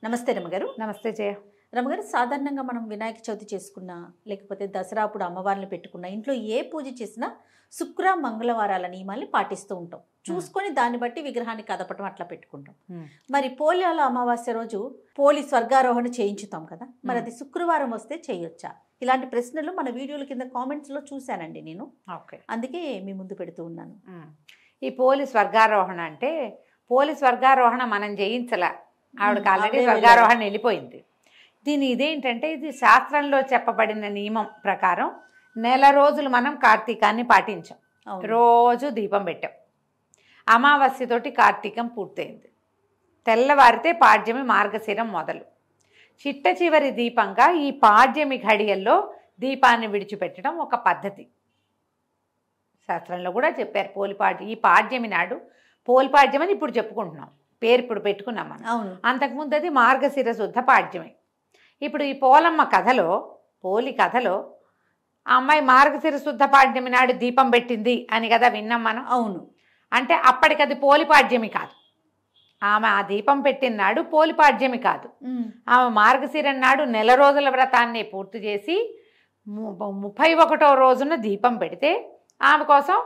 నమస్తే రమగారు. నమస్తే జయ. రమగారు, సాధారణంగా మనం వినాయక చవితి చేసుకున్నా, లేకపోతే దసరా అప్పుడు అమ్మవారిని పెట్టుకున్నా, ఇంట్లో ఏ పూజ చేసినా శుక్ర మంగళవారాల నియమాల్ని పాటిస్తూ ఉంటాం. చూసుకొని దాన్ని బట్టి విగ్రహాన్ని కదపటం అట్లా పెట్టుకుంటాం. మరి పోలియాల అమావాస్య రోజు పోలి స్వర్గారోహణ చేయించుతాం కదా, మరి అది శుక్రవారం వస్తే చేయొచ్చా? ఇలాంటి ప్రశ్నలు మన వీడియోల కింద కామెంట్స్లో చూశానండి నేను. అందుకే మీ ముందు పెడుతూ ఉన్నాను. ఈ పోలి స్వర్గారోహణ అంటే, పోలి స్వర్గారోహణ మనం చేయించలా, ఆవిడకి ఆల్రెడీ స్వర్గారోహణ వెళ్ళిపోయింది. ఇదేంటంటే, ఇది శాస్త్రంలో చెప్పబడిన నియమం ప్రకారం నెల రోజులు మనం కార్తీకాన్ని పాటించాం. రోజు దీపం పెట్టాం. అమావాస్యతోటి కార్తీకం పూర్తయింది. తెల్లవారితే పాడ్యమి మార్గశిరం మొదలు. చిట్ట చివరి దీపంగా ఈ పాడ్యమి ఘడియల్లో దీపాన్ని విడిచిపెట్టడం ఒక పద్ధతి. శాస్త్రంలో కూడా చెప్పారు. ఈ పాడ్యమి నాడు పోలిపాడ్యం అని ఇప్పుడు చెప్పుకుంటున్నాం, పేరు ఇప్పుడు పెట్టుకున్నాం మనం. అంతకుముందు అది మార్గశిర శుద్ధ పాడ్యమి. ఇప్పుడు ఈ పోలమ్మ కథలో, పోలి కథలో ఆ అమ్మాయి మార్గశిర శుద్ధ పాడ్యమి నాడు దీపం పెట్టింది అని కదా విన్నాం మనం. అవును. అంటే అప్పటికి అది పోలిపాడ్యమి కాదు. ఆమె ఆ దీపం పెట్టిన నాడు పోలిపాడ్యమి కాదు. ఆమె మార్గశిరం నాడు నెల రోజుల వ్రతాన్ని పూర్తి చేసి 31వ రోజున దీపం పెడితే ఆమె కోసం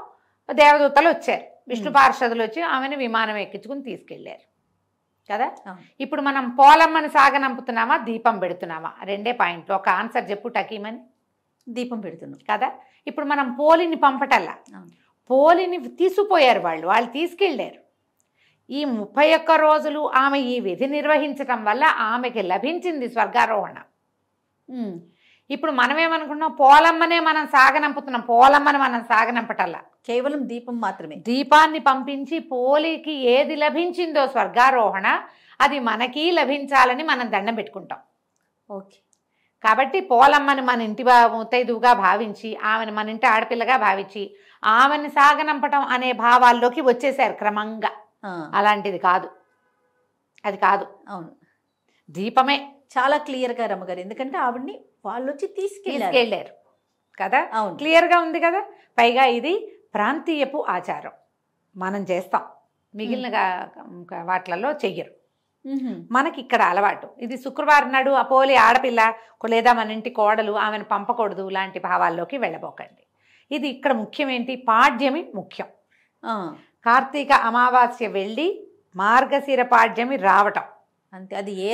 దేవదూతలు వచ్చారు, విష్ణు పార్షదులు వచ్చి ఆమెను విమానం ఎక్కించుకుని తీసుకెళ్ళారు కదా. ఇప్పుడు మనం పోలమ్మని సాగనంపుతున్నామా, దీపం పెడుతున్నామా? రెండే పాయింట్లు. ఒక ఆన్సర్ చెప్పు టకీమని. దీపం పెడుతున్నాం కదా. ఇప్పుడు మనం పోలిని పంపటల్లా, పోలిని తీసుకుపోయారు వాళ్ళు తీసుకెళ్ళారు. ఈ 31 రోజులు ఆమె ఈ విధి నిర్వహించటం వల్ల ఆమెకి లభించింది స్వర్గారోహణ. ఇప్పుడు మనమేమనుకున్నాం, పోలమ్మనే మనం సాగనంపుతున్నాం. పోలమ్మని మనం సాగనంపటల్లా, కేవలం దీపం మాత్రమే. దీపాన్ని పంపించి పోలికి ఏది లభించిందో స్వర్గారోహణ, అది మనకి లభించాలని మనం దండం పెట్టుకుంటాం. ఓకే. కాబట్టి పోలమ్మని మన ఇంటి ముత్తైదువుగా భావించి, ఆమెను మన ఇంటి ఆడపిల్లగా భావించి ఆమెను సాగనంపటం అనే భావాల్లోకి వచ్చేసారు క్రమంగా. అలాంటిది కాదు, అది కాదు. అవును, దీపమే. చాలా క్లియర్గా రమ్మగారు, ఎందుకంటే ఆవిడ్ని వాళ్ళు వచ్చి తీసుకెళ్ళారు కదా. క్లియర్గా ఉంది కదా. పైగా ఇది ప్రాంతీయపు ఆచారం, మనం చేస్తాం, మిగిలిన వాటిలలో చెయ్యరు. మనకి ఇక్కడ అలవాటు. ఇది శుక్రవారం నాడు అపోలి ఆడపిల్ల లేదా మన ఇంటి కోడలు, ఆమెను పంపకూడదు లాంటి భావాల్లోకి వెళ్ళబోకండి. ఇది ఇక్కడ ముఖ్యం ఏంటి, పాడ్యమి ముఖ్యం. కార్తీక అమావాస్య వెళ్ళి మార్గశిర పాడ్యమి రావటం అంతే. అది ఏ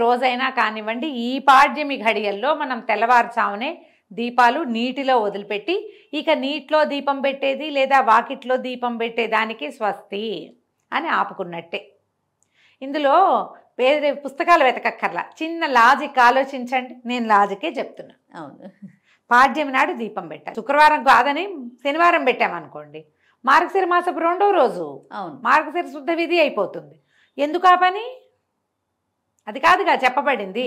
రోజైనా కానివ్వండి. ఈ పాడ్యమి ఘడియల్లో మనం తెల్లవారుజామునే దీపాలు నీటిలో వదిలిపెట్టి, ఇక నీటిలో దీపం పెట్టేది లేదా వాకిట్లో దీపం పెట్టేదానికి స్వస్తి అని ఆపుకున్నట్టే. ఇందులో వేరే పుస్తకాలు వెతకక్కర్లా, చిన్న లాజిక్ ఆలోచించండి. నేను లాజికే చెప్తున్నా. అవును. పాడ్యమి నాడు దీపం పెట్టాలి. శుక్రవారం కాదని శనివారం పెట్టామనుకోండి, మార్గశిర మాసపు 2వ రోజు మార్గశిర శుద్ధ విధి అయిపోతుంది. ఎందుకు ఆ పని? అది కాదుగా చెప్పబడింది.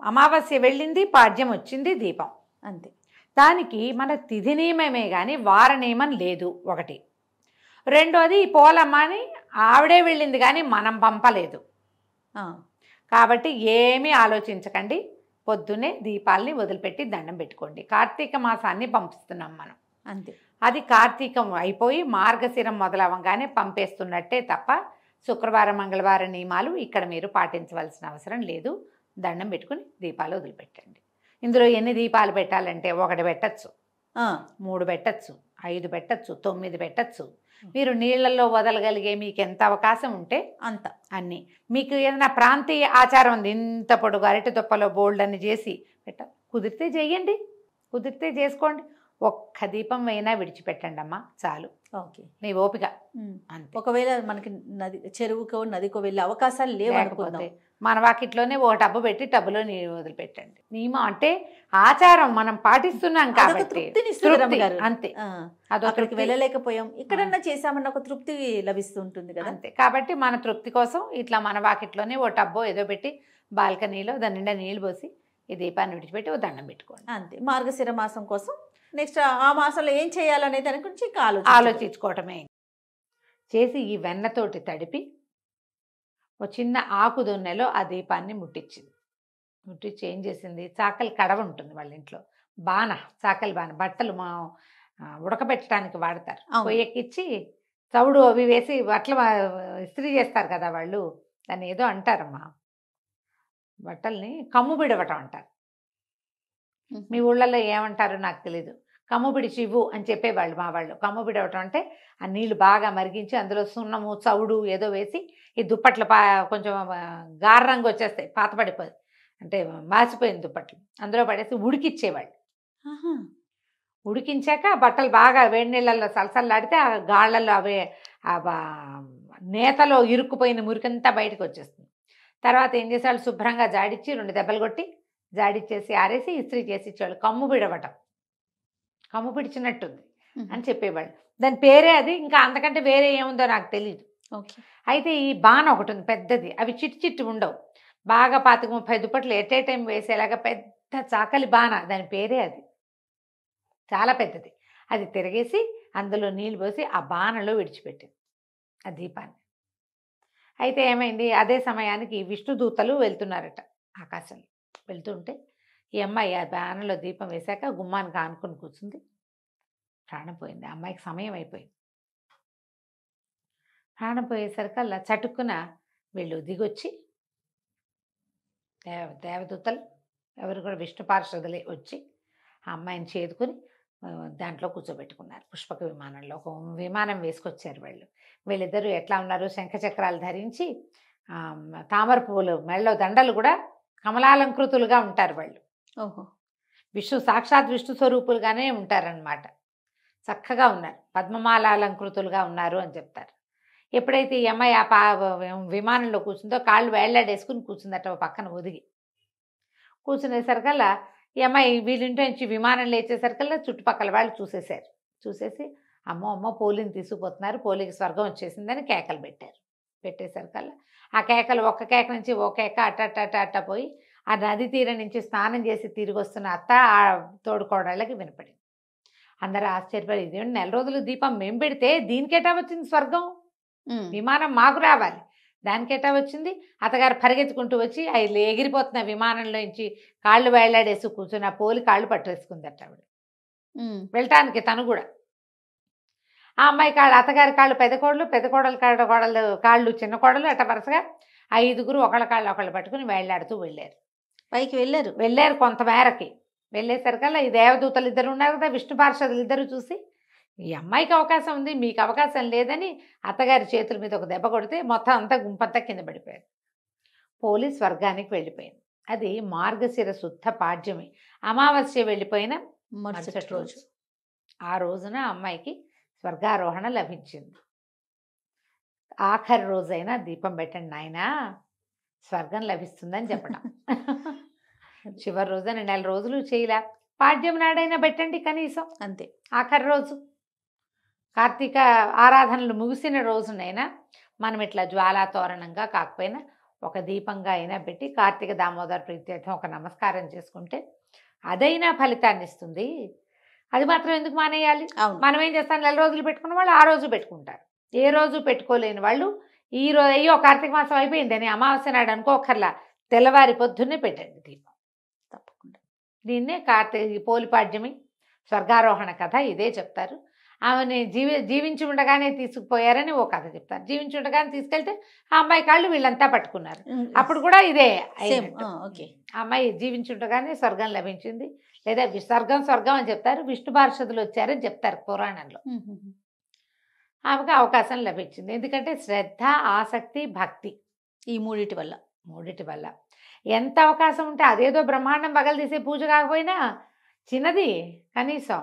అమావాస్య వెళ్ళింది, పాడ్యం వచ్చింది, దీపం అంతే. దానికి మన తిథి నియమమే కానీ వార నియమం లేదు, ఒకటి. రెండోది, పోలమ్మని ఆవిడే వెళ్ళింది కానీ మనం పంపలేదు. కాబట్టి ఏమీ ఆలోచించకండి, పొద్దున్నే దీపాలని వదిలిపెట్టి దండం పెట్టుకోండి. కార్తీక మాసాన్ని పంపిస్తున్నాం మనం, అంతే. అది కార్తీకం అయిపోయి మార్గశిరం మొదలవగానే పంపేస్తున్నట్టే తప్ప శుక్రవారం మంగళవారం నియమాలు ఇక్కడ మీరు పాటించవలసిన అవసరం లేదు. దండం పెట్టుకుని దీపాలు వదిలిపెట్టండి. ఇందులో ఎన్ని దీపాలు పెట్టాలంటే 1 పెట్టచ్చు, 3 పెట్టచ్చు, 5 పెట్టచ్చు, 9 పెట్టచ్చు. మీరు నీళ్లలో వదలగలిగే మీకు ఎంత అవకాశం ఉంటే అంత. అన్నీ. మీకు ఏదైనా ప్రాంతీయ ఆచారం ఉంది, ఇంత పొడుగు అరటి దుప్పలో బోల్డ్ అని చేసి కుదిరితే చెయ్యండి, కుదిరితే చేసుకోండి. ఒక్క దీపం అయినా విడిచిపెట్టండి అమ్మా, చాలు. ఓకే, నీ ఓపిక అంతే. ఒకవేళ మనకి చెరువుకో నదికో వెళ్ళే అవకాశాలు లేవనుకుందాం, మన వాకిట్లోనే ఒక టబ్బు పెట్టి టబ్బులో నీరు వదిలిపెట్టండి. నియమం అంటే ఆచారం మనం పాటిస్తున్నాం కాబట్టి అంతే. అక్కడికి వెళ్ళలేకపోయాం, ఇక్కడన్నా చేసామన్న ఒక తృప్తి లభిస్తూ ఉంటుంది కదా. అంతే. కాబట్టి మన తృప్తి కోసం ఇట్లా మన వాకిట్లోనే ఓ టబ్బో ఏదో పెట్టి బాల్కనీలో దాని నిండా నీళ్ళు పోసి ఈ దీపాన్ని విడిచిపెట్టి ఓ దండం పెట్టుకోండి, అంతే. మార్గశిర మాసం కోసం నెక్స్ట్ ఆ మాసంలో ఏం చేయాలనే దాని గురించి ఆలోచించుకోవటమే. చేసి ఈ వెన్నతోటి తడిపి ఓ చిన్న ఆకు దొన్నెలో ఆ దీపాన్ని ముట్టించి ఏం చేసింది, చాకలి కడవ ఉంటుంది వాళ్ళ ఇంట్లో, చాకలి బాణ, బట్టలు మా ఉడకబెట్టడానికి వాడతారు, పొయ్యెక్కిచ్చి చవుడు అవి వేసి బట్టలు ఇస్త్రీ చేస్తారు కదా వాళ్ళు, దాన్ని ఏదో అంటారమ్మా, బట్టల్ని కమ్ము బిడవటం అంటారు. మీ ఊళ్ళల్లో ఏమంటారో నాకు తెలీదు. కమ్ము బిడిచి ఇవ్వు అని చెప్పేవాళ్ళు మా వాళ్ళు. కమ్ము బిడవటం అంటే ఆ నీళ్లు బాగా మరిగించి అందులో సున్నము చవుడు ఏదో వేసి ఈ దుప్పట్లు కొంచెం గార రంగు వచ్చేస్తాయి, పాత పడిపోయి అంటే మాసిపోయిన దుప్పట్లు అందులో పడేసి ఉడికిచ్చేవాళ్ళు. ఉడికించాక బట్టలు బాగా వేడి నీళ్ళల్లో సలసల్లాడితే ఆ గాళ్ళల్లో అవే నేతలో ఇరుక్కుపోయిన మురికంతా బయటకు వచ్చేస్తుంది. తర్వాత ఏం చేసేవాళ్ళు, శుభ్రంగా జాడిచ్చి 2 దెబ్బలు కొట్టి జాడిచ్చేసి ఆరేసి ఇస్త్రీ చేసి ఇచ్చేవాళ్ళు. కమ్ము బిడవటం, కమ్ము పిడిచినట్టుంది అని చెప్పేవాళ్ళు. దాని పేరే అది. ఇంకా అంతకంటే వేరే ఏముందో నాకు తెలియదు. అయితే ఈ బాణ ఒకటి ఉంది పెద్దది, అవి చిట్టి చిట్టి ఉండవు, బాగా 25-30 దుప్పట్లు ఎట్ ఏ టైం వేసేలాగా పెద్ద చాకలి బాణ, దాని పేరే అది. చాలా పెద్దది. అది తిరిగేసి అందులో నీళ్ళు పోసి ఆ బాణలో విడిచిపెట్టింది ఆ దీపాన్ని. అయితే ఏమైంది, అదే సమయానికి విష్ణుదూతలు వెళ్తున్నారట ఆకాశంలో. వెళ్తుంటే ఈ అమ్మాయి ఆ బాణలో దీపం వేశాక గుమ్మానికి ఆనుకొని కూర్చుంది. ప్రాణం పోయింది. ఆ అమ్మాయికి సమయం అయిపోయింది. ప్రాణం పోయేసరికల్లా చటుక్కున వీళ్ళు దిగొచ్చి దేవదూతలు ఎవరు కూడా విష్ణు పార్షదులే వచ్చి ఆ అమ్మాయిని చేదుకొని దాంట్లో కూర్చోబెట్టుకున్నారు. పుష్పక విమానంలో ఒక విమానం వేసుకొచ్చారు వాళ్ళు. వీళ్ళిద్దరూ ఎట్లా ఉన్నారు, శంఖచక్రాలు ధరించి తామర పువ్వులు మెళ్ళలో దండలు కూడా కమలాలంకృతులుగా ఉంటారు వాళ్ళు. సాక్షాత్ విష్ణు స్వరూపులుగానే ఉంటారనమాట. చక్కగా ఉన్నారు, పద్మమాలాలంకృతులుగా ఉన్నారు అని చెప్తారు. ఎప్పుడైతే ఈ అమ్మాయి ఆ విమానంలో కూర్చుందో కాళ్ళు వేళ్లాడేసుకుని కూర్చుందట పక్కన ఒదిగి. కూర్చునేసరికల్లా ఈ అమ్మాయి వీళ్ళింటి నుంచి విమానం లేచేసరికల్లా చుట్టుపక్కల వాళ్ళు చూసేశారు. చూసేసి అమ్మో అమ్మో పోలిని తీసుకుపోతున్నారు, పోలికి స్వర్గం వచ్చేసిందని కేకలు పెట్టారు. పెట్టేసరికల్లా ఆ కేకలు ఒక్క కేక నుంచి ఓ కేక అట్ట పోయి ఆ నది తీరం నుంచి స్నానం చేసి తిరిగి వస్తున్న అత్త ఆ తోడుకోడళ్ళకి వినపడింది. అందరూ ఆశ్చర్యపడి, ఇదేంటి 4 రోజులు దీపం మేము పెడితే దీనికేటా వచ్చింది స్వర్గం, విమానం మాకు రావాలి, దానికేటా వచ్చింది. అత్తగారు పరిగెత్తుకుంటూ వచ్చి అవి ఎగిరిపోతున్న విమానంలో నుంచి కాళ్ళు వేళ్లాడేసి కూర్చుని ఆ పోలి కాళ్ళు పట్టేసుకుందట ఆవిడ వెళ్ళటానికి. తను కూడా ఆ అమ్మాయి కాళ్ళు, అత్తగారి కాళ్ళు పెద్ద కోడలు కాళ్ళు చిన్న కోడలు, అట్ట వరుసగా 5గురు ఒకళ్ళ కాళ్ళు ఒకళ్ళు పట్టుకుని వేళ్లాడుతూ వెళ్ళారు. పైకి వెళ్ళారు కొంతమేరకి. వెళ్ళేసరికల్లా ఈ దేవదూతలు ఇద్దరు ఉన్నారు కదా, విష్ణు పార్షదులు ఇద్దరు చూసి ఈ అమ్మాయికి అవకాశం ఉంది మీకు అవకాశం లేదని అత్తగారి చేతుల మీద ఒక దెబ్బ కొడితే మొత్తం అంతా గుంపంతా కింద పడిపోయారు. పోలీస్ స్వర్గానికి వెళ్ళిపోయింది. అది మార్గశిర శుద్ధ పాడ్యమి, అమావాస్య వెళ్ళిపోయిన మరుసటి రోజు. ఆ రోజున అమ్మాయికి స్వర్గారోహణ లభించింది. ఆఖరి రోజైనా దీపం పెట్టండి నాయనా, స్వర్గం లభిస్తుందని చెప్పడం. చివరి రోజున 4 రోజులు చేయలే, పాడ్యం నాడైనా పెట్టండి కనీసం, అంతే. ఆఖరి రోజు కార్తీక ఆరాధనలు ముగిసిన రోజునైనా మనం ఇట్లా జ్వాలాతోరణంగా కాకపోయినా ఒక దీపంగా అయినా పెట్టి కార్తీక దామోదర ప్రీత్యర్థం ఒక నమస్కారం చేసుకుంటే అదైనా ఫలితాన్ని ఇస్తుంది. అది మాత్రం ఎందుకు మానేయాలి? మనం ఏం చేస్తాం, 4 రోజులు పెట్టుకున్న వాళ్ళు ఆ రోజు పెట్టుకుంటారు. ఏ రోజు పెట్టుకోలేని వాళ్ళు ఈ రోజు అయ్యో కార్తీక మాసం అయిపోయింది అని అమావాస్య నాడు అనుకోకర్లా తెల్లవారి పొద్దున్నే పెట్టండి దీపం తప్పకుండా. దీన్నే పోలిపాడ్యమి స్వర్గారోహణ కథ ఇదే చెప్తారు. ఆమెని జీవించి ఉండగానే తీసుకుపోయారని ఓ కథ చెప్తారు. జీవించి ఉండగానే తీసుకెళ్తే ఆ అమ్మాయి కాళ్ళు వీళ్ళంతా పట్టుకున్నారు. అప్పుడు కూడా ఇదే ఆ అమ్మాయి జీవించి ఉండగానే స్వర్గం లభించింది, లేదా స్వర్గం అని చెప్తారు. విష్ణు పార్షదులు వచ్చారని చెప్తారు పురాణంలో. ఆమెకు అవకాశం లభించింది. ఎందుకంటే శ్రద్ధ, ఆసక్తి, భక్తి ఈ మూడిటి వల్ల ఎంత అవకాశం ఉంటే అదేదో బ్రహ్మాండం పగలు తీసే పూజ కాకపోయినా చిన్నది కనీసం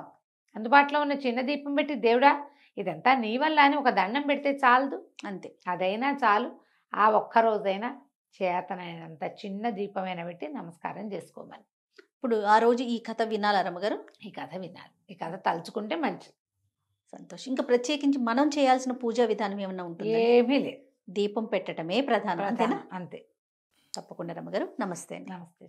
అందుబాటులో ఉన్న చిన్న దీపం పెట్టి దేవుడా ఇదంతా నీ వల్ల అని ఒక దండం పెడితే చాలదు, అంతే. అదైనా చాలు. ఆ ఒక్కరోజైనా చేతనైనంత చిన్న దీపమైనా పెట్టి నమస్కారం చేసుకోమని. ఇప్పుడు ఆ రోజు ఈ కథ వినాలా రమ్మగారు? ఈ కథ వినాలి. ఈ కథ తలుచుకుంటే మంచిది. సంతోషం. ఇంకా ప్రత్యేకించి మనం చేయాల్సిన పూజా విధానం ఏమన్నా ఉంటుంది? ఏమీ లేదు, దీపం పెట్టడమే ప్రధానం. అంతేనా? అంతే. తప్పకుండా రమ్మగారు. నమస్తే. నమస్తే.